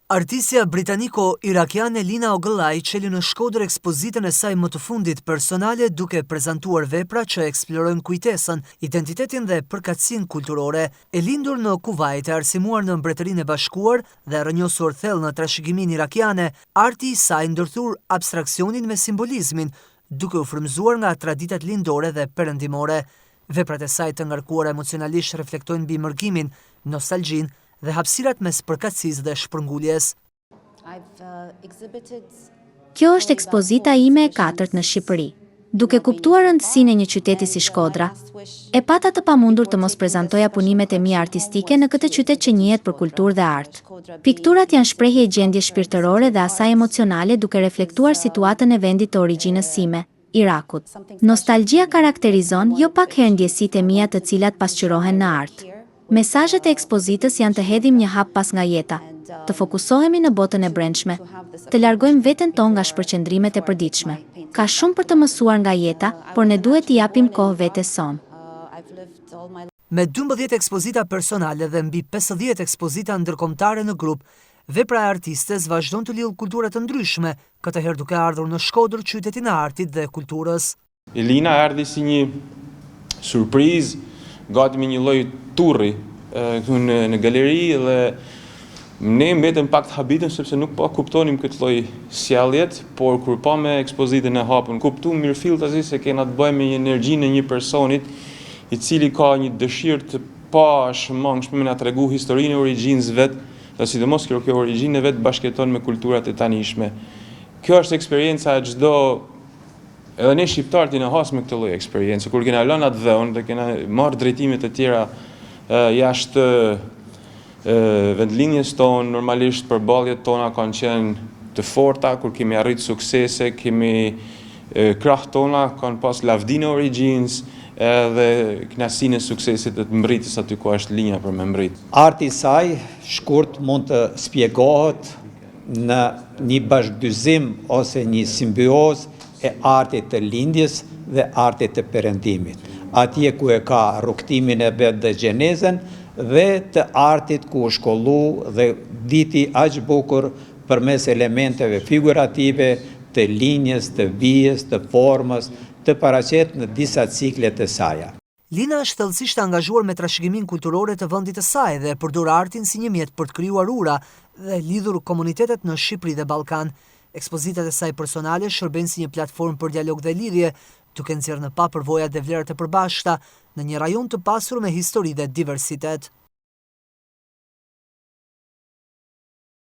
Artistja britaniko-irakiane Lina Ogëllaj qeli në Shkodër ekspozitën e saj më të fundit personale duke prezantuar vepra që eksplorojnë kujtesën, identitetin dhe përkatësinë kulturore. E lindur në Kuvajt, e arsimuar në Mbretërinë e Bashkuar dhe rrënjosur thellë në trashëgiminë irakiane, arti i saj ndërthur abstraksionin me simbolizmin, duke u frymëzuar nga traditat lindore dhe perëndimore. Veprat e saj të ngarkuara emocionalisht reflektojnë mbi mërgimin, nostalgjinë dhe hapësirat mes përkatësisë dhe shpërnguljes. Kjo është ekspozita ime e 4 në Shqipëri. Duke kuptuar rëndësinë e një qyteti si Shkodra, e pata të pamundur të mos prezantoja punimet e mia artistike në këtë qytet që njihet për kulturë dhe art. Pikturat janë shprehje e gjendjes shpirtërore dhe asaj emocionale duke reflektuar situatën e vendit të origjinës sime, Irakut. Nostalgjia karakterizon jo pak herë ndjesitë e mia të cilat pasqyrohen në art. Mesazhet e ekspozitës janë të hedhim një hap pas nga jeta, të fokusohemi në botën e brendshme, të largojmë veten tonë nga shpërqendrimet e përditshme. Ka shumë për të mësuar nga jeta, por ne duhet t'i japim kohë vetes sonë. Me 12 ekspozita personale dhe mbi 50 ekspozita ndërkombëtare në grup, vepra e artistes vazhdon të lidh kultura të ndryshme, këtë herë duke ardhur në Shkodër, qytetin e artit dhe kulturës. Elina erdhi si një surprizë, gati me një lloj turri këtu në galeri dhe ne mbetëm pak të habitëm sepse nuk po kuptonim këtë lloj sjelljet, por kur pa me ekspozitën e hapun, kuptuam mirëfilltazi se kena të bëjmë me një energji në një personit i cili ka një dëshirë të pashmangshme me na tregu historinë e origjinës vet, dhe sidomos kjo origjinë vet bashkëton me kulturat e tanishme. Kjo është eksperjenca e çdo. Edhe ne shqiptarët i në has me këtë lloj eksperiencë, kur kena lënë atë dhënë dhe kena marrë drejtimet e tjera jashtë vendlinjes tonë, normalisht përballjet tona kanë qenë të forta, kur kemi arritë suksese, krahët tona kanë pas lavdinë e origjinës dhe kënaqësinë e suksesit të mbritjes aty ku është linja për me mbrit. Arti i saj shkurt mund të spjegohet në një bashkëdyzim ose një simbiozë e artit të lindjes dhe artit të perëndimit. Atje ku e ka rrugtimin e vet dhe gjenezën dhe të artit ku u shkollu dhe diti aq bukur përmes elementeve figurative të linjes, të vijës, të formës, të paraqet në disa cikle të saja. Lina është thellësisht angazhuar me trashëgiminë kulturore të vendit të saj dhe përdor artin si një mjet për të krijuar ura dhe lidhur komunitetet në Shqipëri dhe Ballkan. Ekspozitat e saj personale shërbejnë si një platformë për dialog dhe lidhje, duke nxjerrë në pa përvojat dhe vlerat e përbashkëta në një rajon të pasur me histori dhe diversitet.